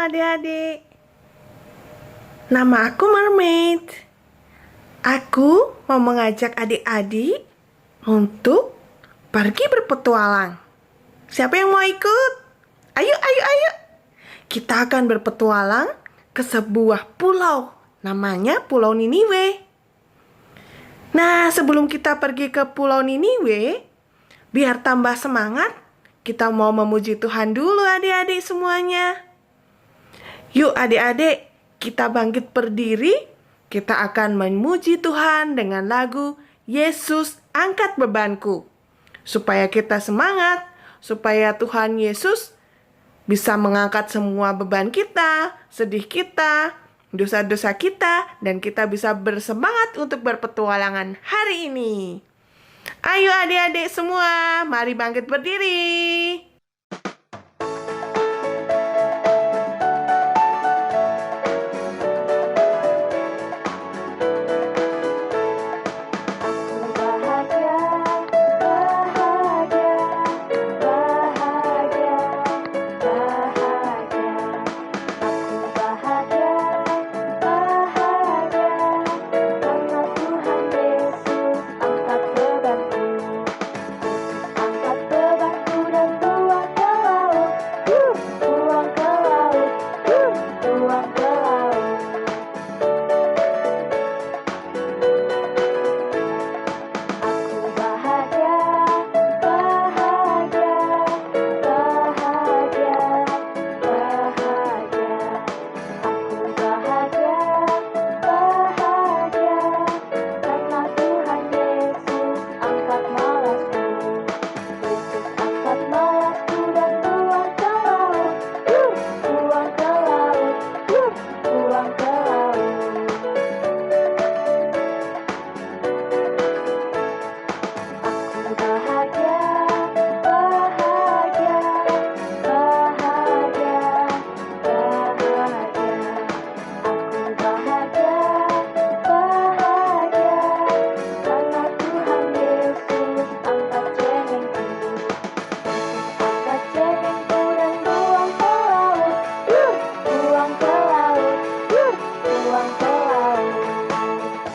adik-adik. Nama aku Mermaid. Aku mau mengajak adik-adik untuk pergi berpetualang. Siapa yang mau ikut? Ayo, ayo, ayo. Kita akan berpetualang ke sebuah pulau. Namanya Pulau Niniwe. Nah, sebelum kita pergi ke Pulau Niniwe, biar tambah semangat, kita mau memuji Tuhan dulu adik-adik semuanya. Yuk adik-adik, kita bangkit berdiri. Kita akan memuji Tuhan dengan lagu Yesus Angkat Bebanku. Supaya kita semangat, supaya Tuhan Yesus bisa mengangkat semua beban kita, sedih kita, dosa-dosa kita, dan kita bisa bersemangat untuk berpetualangan hari ini. Ayo adik-adik semua, mari bangkit berdiri.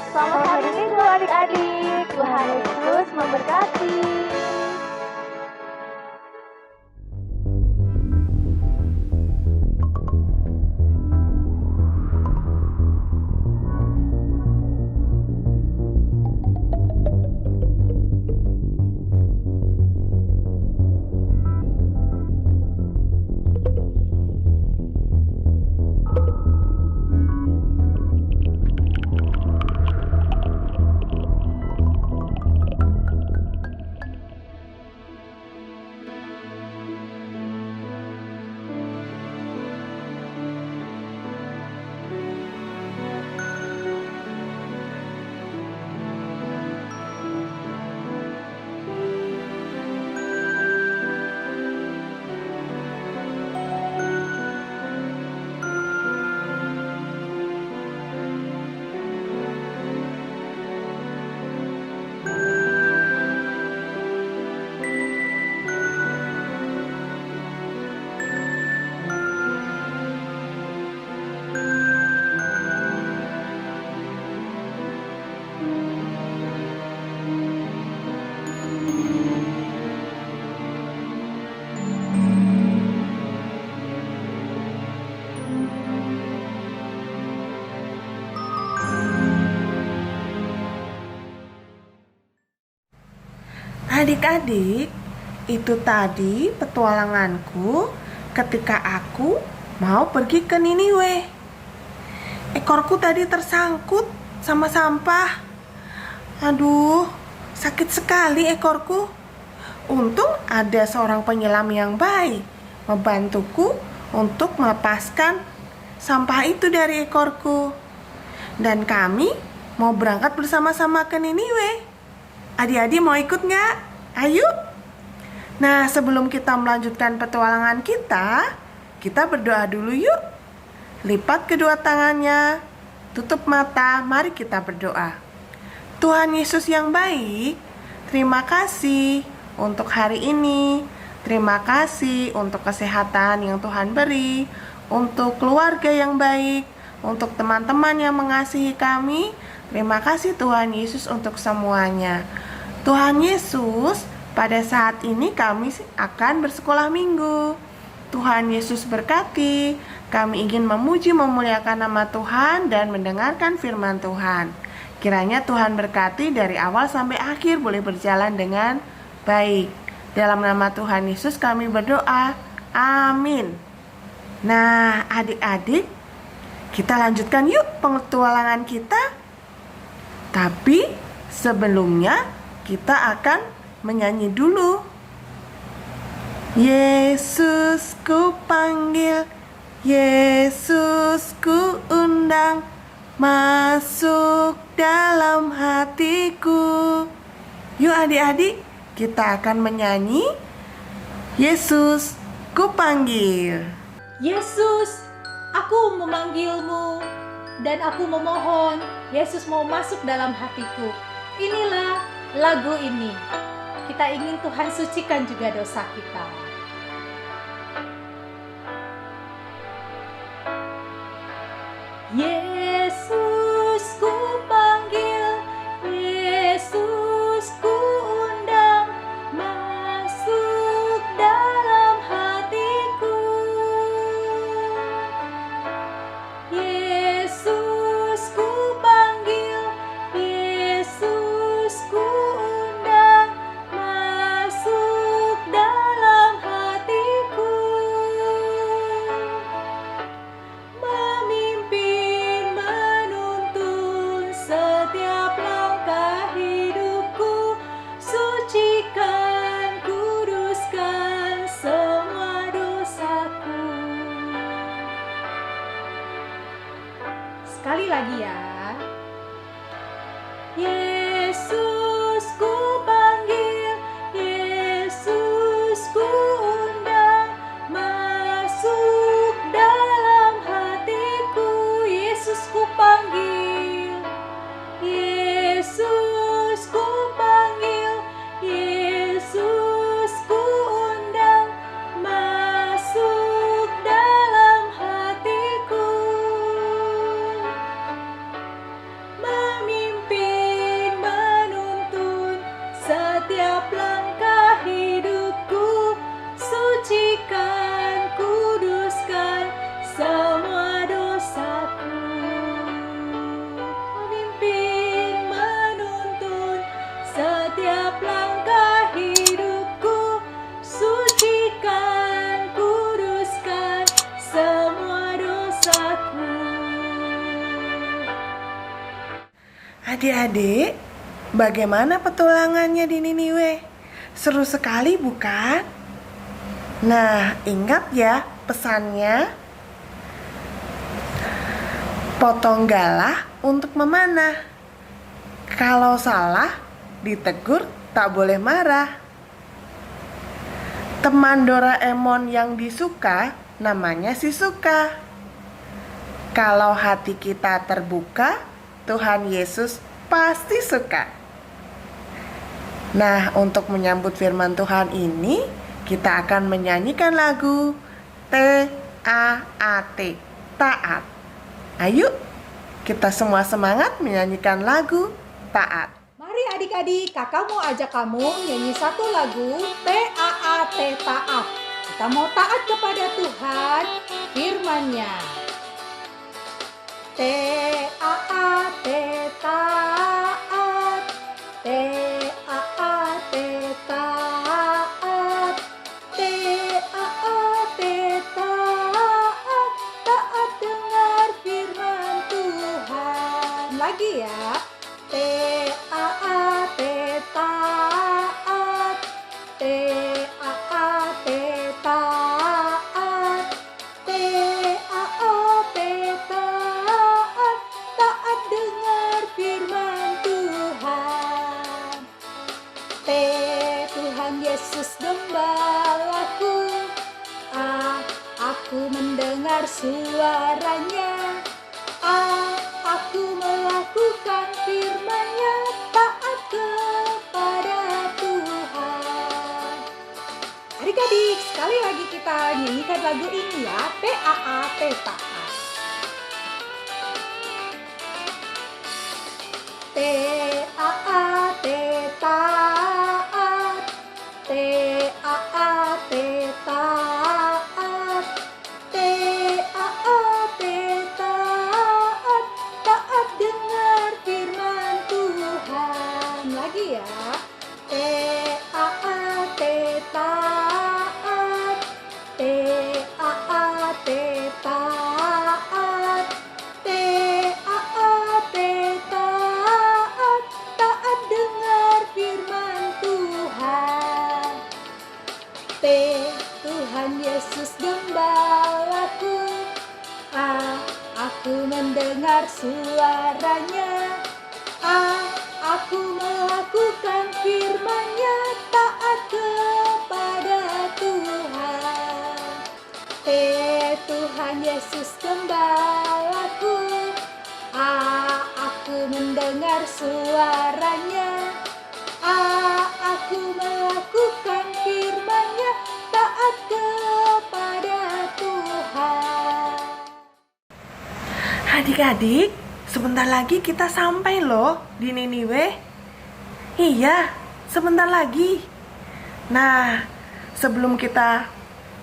Selamat hari Minggu adik-adik. Tuhan Yesus memberkati. Adik-adik, itu tadi petualanganku ketika aku mau pergi ke Niniwe. Ekorku tadi tersangkut sama sampah. Aduh, sakit sekali ekorku. Untung ada seorang penyelam yang baik membantuku untuk melepaskan sampah itu dari ekorku. Dan kami mau berangkat bersama-sama ke Niniwe. Adik-adik mau ikut nggak? Ayo. Nah, sebelum kita melanjutkan petualangan kita berdoa dulu yuk. Lipat kedua tangannya, tutup mata, mari kita berdoa. Tuhan Yesus yang baik, terima kasih untuk hari ini. Terima kasih untuk kesehatan yang Tuhan beri, untuk keluarga yang baik, untuk teman-teman yang mengasihi kami. Terima kasih Tuhan Yesus untuk semuanya. Tuhan Yesus, pada saat ini kami akan bersekolah minggu. Tuhan Yesus berkati. Kami ingin memuji memuliakan nama Tuhan dan mendengarkan firman Tuhan. Kiranya Tuhan berkati dari awal sampai akhir boleh berjalan dengan baik. Dalam nama Tuhan Yesus kami berdoa. Amin. Nah, adik-adik, kita lanjutkan yuk petualangan kita. Tapi sebelumnya kita akan menyanyi dulu. Yesus ku panggil, Yesus ku undang, masuk dalam hatiku. Yuk adik-adik, kita akan menyanyi Yesus ku panggil. Yesus, aku memanggilmu dan aku memohon Yesus mau masuk dalam hatiku. Inilah lagu ini. Kita ingin Tuhan sucikan juga dosa kita. Yesus ku panggil, Yesus ku undang, masuk dalam hatiku. Yesus ku panggil, Yesus ku undang, masuk dalam hatiku. Memimpin, menuntun setiap langkah hidupku, sucikan, kuduskan semua dosaku. Sekali lagi ya. Yesus ku panggil, Yesus ku undang, masuk dalam hatiku. Yesus ku panggil, Yesus ku panggil, Yesus ku undang, masuk dalam hatiku. Memimpin, menuntun setiap langkah hidupku, sucikan, kuduskan semua dosaku. Memimpin, menuntun setiap langkah hidupku, sucikan, kuduskan semua dosaku. Adik-adik, bagaimana petualangannya di Niniwe? Seru sekali bukan? Nah, ingat ya pesannya. Potong galah untuk memanah. Kalau salah, ditegur tak boleh marah. Teman Doraemon yang disuka namanya Shizuka. Kalau hati kita terbuka, Tuhan Yesus pasti suka. Nah, untuk menyambut firman Tuhan ini, kita akan menyanyikan lagu T-A-A-T, taat. Ayo, kita semua semangat menyanyikan lagu taat. Mari adik-adik, kakak mau ajak kamu nyanyi satu lagu T-A-A-T, taat. Kita mau taat kepada Tuhan, firman-Nya. T-A-A-T, taat. T-A-A-T, taat. T-A-A-T, taat. Taat dengar firman Tuhan. Lagi ya. T-A-A-T, taat. T-A-A-T, taat. T-A-A-T, taat. Taat dengar firman Tuhan. T, Tuhan Yesus gembalaku. A, aku mendengar suaranya. A, aku melakukan firman-Nya, taat kepada Tuhan. Adik-adik adik-adik, sekali lagi kita nyanyikan lagu ini ya. T-A-A-T taat. T-A-A-T taat. T-A-A-T taat. T-A-A-T taat. Taat dengar firman Tuhan. Lagi ya. T-A-A-T taat. T-A-A-T taat. T-A-A-T taat. Taat dengar firman Tuhan. T. Tuhan Yesus gembalaku. A. Aku mendengar suaranya. A. Aku melakukan firman-Nya, taat kepada Tuhan. T. Tuhan Yesus gembalaku. A. Aku mendengar suaranya. A. Aku melakukan firman-Nya, taat kepada Tuhan. Adik-adik, sebentar lagi kita sampai loh di Niniwe. Iya, sebentar lagi. Nah, sebelum kita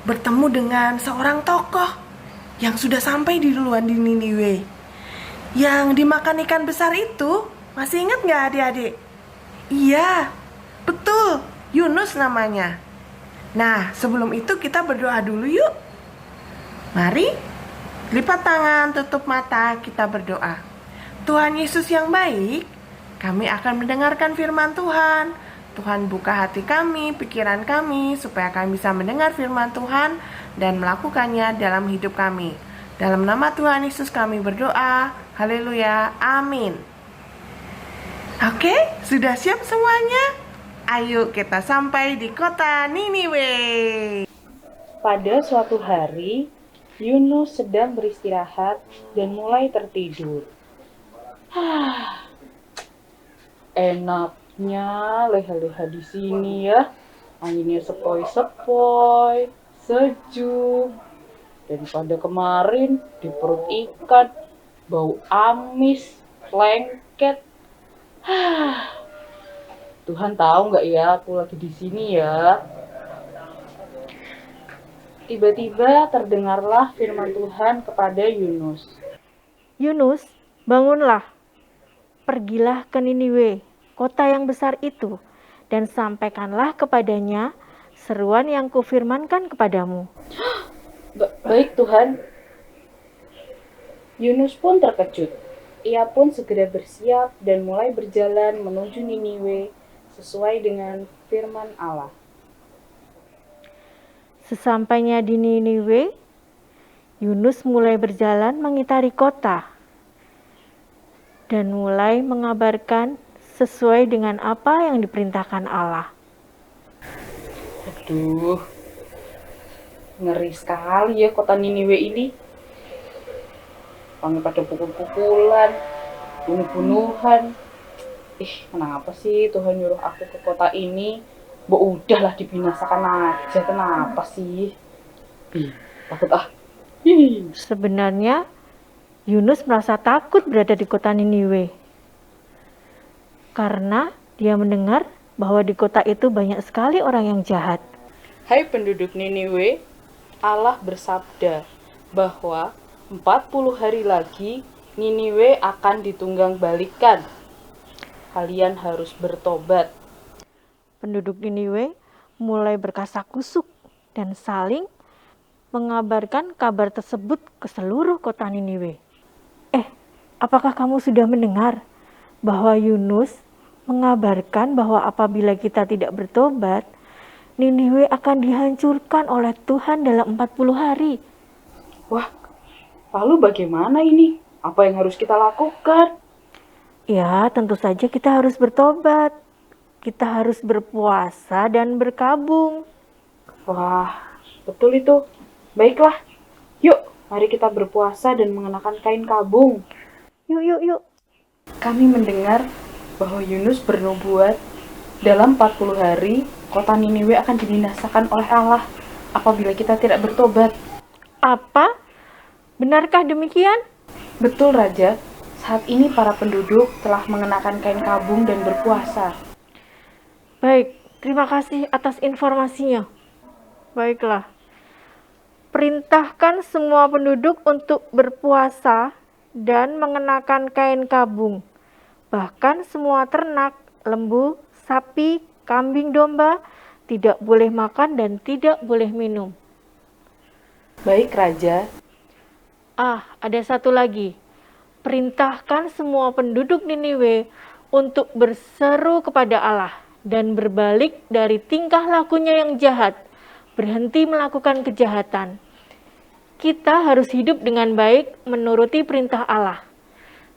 bertemu dengan seorang tokoh yang sudah sampai di duluan di Niniwe, yang dimakan ikan besar itu, masih ingat nggak adik-adik? Iya, betul, Yunus namanya. Nah, sebelum itu kita berdoa dulu yuk. Mari, lipat tangan, tutup mata, kita berdoa. Tuhan Yesus yang baik, kami akan mendengarkan firman Tuhan. Tuhan buka hati kami, pikiran kami, supaya kami bisa mendengar firman Tuhan dan melakukannya dalam hidup kami. Dalam nama Tuhan Yesus kami berdoa. Haleluya, amin. Oke, sudah siap semuanya? Ayo kita sampai di kota Niniwe. Pada suatu hari, Yunus sedang beristirahat dan mulai tertidur. Enaknya leha-leha di sini ya. Anginnya sepoi-sepoi, sejuk. Daripada kemarin di perut ikan, bau amis, lengket. Tuhan tahu nggak ya aku lagi di sini ya. Tiba-tiba terdengarlah firman Tuhan kepada Yunus. Yunus, bangunlah. Pergilah ke Niniwe, kota yang besar itu, dan sampaikanlah kepadanya seruan yang kufirmankan kepadamu. Baik Tuhan. Yunus pun terkejut. Ia pun segera bersiap dan mulai berjalan menuju Niniwe sesuai dengan firman Allah. Sesampainya di Niniwe, Yunus mulai berjalan mengitari kota dan mulai mengabarkan sesuai dengan apa yang diperintahkan Allah. Aduh, ngeri sekali ya kota Niniwe ini. Orang pada pukul-pukulan, bunuh-bunuhan. Kenapa sih Tuhan nyuruh aku ke kota ini? Udahlah dibinasakan aja, kenapa sih? Takut ah. Sebenarnya, Yunus merasa takut berada di kota Niniwe. Karena dia mendengar bahwa di kota itu banyak sekali orang yang jahat. Hai penduduk Niniwe, Allah bersabda bahwa 40 hari lagi Niniwe akan ditunggang balikan. Kalian harus bertobat. Penduduk Niniwe mulai berkasak-kusuk dan saling mengabarkan kabar tersebut ke seluruh kota Niniwe. Apakah kamu sudah mendengar bahwa Yunus mengabarkan bahwa apabila kita tidak bertobat, Niniwe akan dihancurkan oleh Tuhan dalam 40 hari. Wah, lalu bagaimana ini? Apa yang harus kita lakukan? Ya, tentu saja kita harus bertobat. Kita harus berpuasa dan berkabung. Wah, betul itu. Baiklah, yuk mari kita berpuasa dan mengenakan kain kabung. Yuk. Kami mendengar bahwa Yunus bernubuat dalam 40 hari kota Niniwe akan dibinasakan oleh Allah apabila kita tidak bertobat. Apa? Benarkah demikian? Betul, Raja. Saat ini para penduduk telah mengenakan kain kabung dan berpuasa. Baik, terima kasih atas informasinya. Baiklah. Perintahkan semua penduduk untuk berpuasa dan mengenakan kain kabung. Bahkan semua ternak, lembu, sapi, kambing, domba tidak boleh makan dan tidak boleh minum. Baik, Raja. Ada satu lagi. Perintahkan semua penduduk Niniwe untuk berseru kepada Allah dan berbalik dari tingkah lakunya yang jahat, berhenti melakukan kejahatan. Kita harus hidup dengan baik menuruti perintah Allah.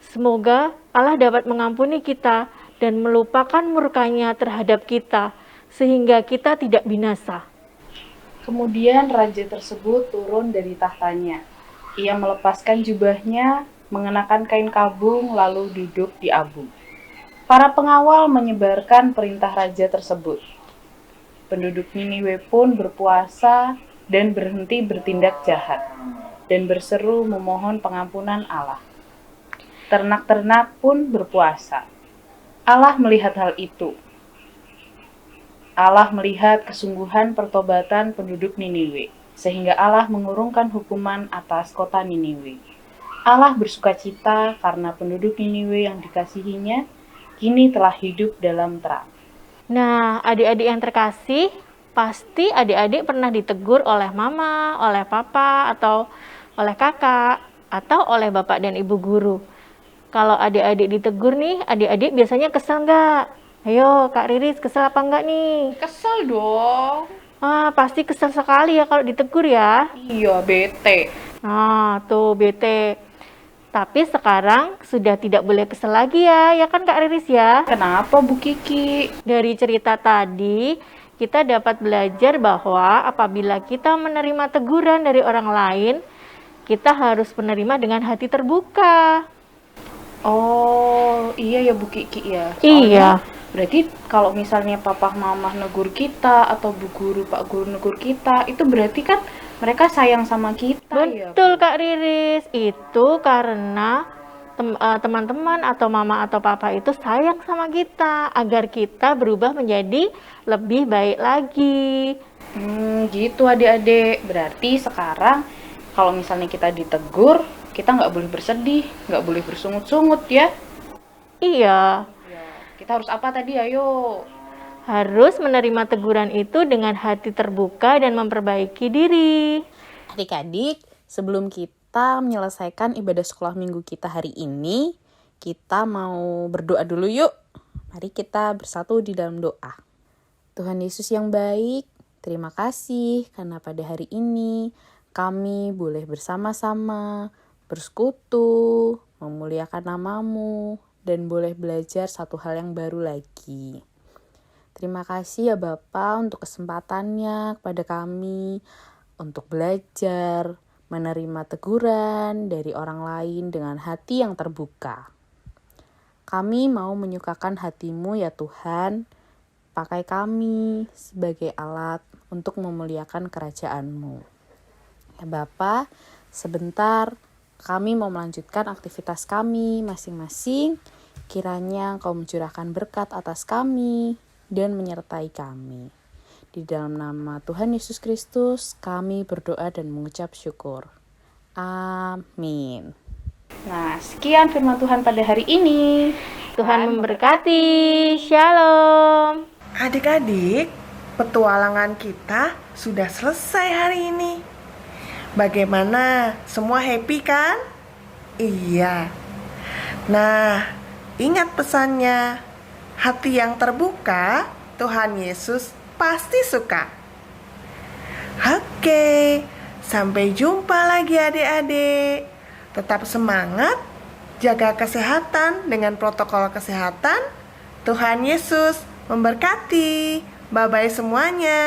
Semoga Allah dapat mengampuni kita dan melupakan murkanya terhadap kita, sehingga kita tidak binasa. Kemudian raja tersebut turun dari tahtanya. Ia melepaskan jubahnya, mengenakan kain kabung, lalu duduk di abung. Para pengawal menyebarkan perintah raja tersebut. Penduduk Niniwe pun berpuasa dan berhenti bertindak jahat, dan berseru memohon pengampunan Allah. Ternak-ternak pun berpuasa. Allah melihat hal itu. Allah melihat kesungguhan pertobatan penduduk Niniwe, sehingga Allah mengurungkan hukuman atas kota Niniwe. Allah bersukacita karena penduduk Niniwe yang dikasihinya kini telah hidup dalam terang. Nah, adik-adik yang terkasih, pasti adik-adik pernah ditegur oleh mama, oleh papa, atau oleh kakak, atau oleh bapak dan ibu guru. Kalau adik-adik ditegur nih, adik-adik biasanya kesel nggak? Ayo, Kak Riris, kesel apa enggak nih? Kesel dong. Pasti kesel sekali ya kalau ditegur ya. Iya, bete. Nah, tuh bete. Tapi sekarang sudah tidak boleh kesel lagi ya kan Kak Riris ya? Kenapa Bu Kiki? Dari cerita tadi, kita dapat belajar bahwa apabila kita menerima teguran dari orang lain, kita harus menerima dengan hati terbuka. Oh, iya ya Bu Kiki ya. Iya. Berarti kalau misalnya papa mama negur kita atau bu guru pak guru negur kita, itu berarti kan mereka sayang sama kita. Betul Kak Riris, itu karena teman-teman atau mama atau papa itu sayang sama kita agar kita berubah menjadi lebih baik lagi. Gitu adik-adik. Berarti sekarang kalau misalnya kita ditegur, kita nggak boleh bersedih, nggak boleh bersungut-sungut ya. Iya. Kita harus apa tadi? Ayo. Harus menerima teguran itu dengan hati terbuka dan memperbaiki diri. Adik-adik, sebelum kita menyelesaikan ibadah sekolah minggu kita hari ini, kita mau berdoa dulu yuk. Mari kita bersatu di dalam doa. Tuhan Yesus yang baik, terima kasih karena pada hari ini kami boleh bersama-sama bersekutu, memuliakan nama-Mu, dan boleh belajar satu hal yang baru lagi. Terima kasih ya Bapa untuk kesempatannya kepada kami untuk belajar, menerima teguran dari orang lain dengan hati yang terbuka. Kami mau menyukakan hati-Mu ya Tuhan, pakai kami sebagai alat untuk memuliakan kerajaan-Mu. Ya Bapa, sebentar kami mau melanjutkan aktivitas kami masing-masing. Kiranya Engkau mencurahkan berkat atas kami dan menyertai kami. Di dalam nama Tuhan Yesus Kristus, kami berdoa dan mengucap syukur. Amin. Nah, sekian firman Tuhan pada hari ini. Tuhan memberkati. Shalom. Adik-adik, petualangan kita sudah selesai hari ini. Bagaimana? Semua happy kan? Iya. Nah, ingat pesannya. Hati yang terbuka, Tuhan Yesus pasti suka. Oke, sampai jumpa lagi adik-adik. Tetap semangat, jaga kesehatan dengan protokol kesehatan. Tuhan Yesus memberkati. Bye-bye semuanya.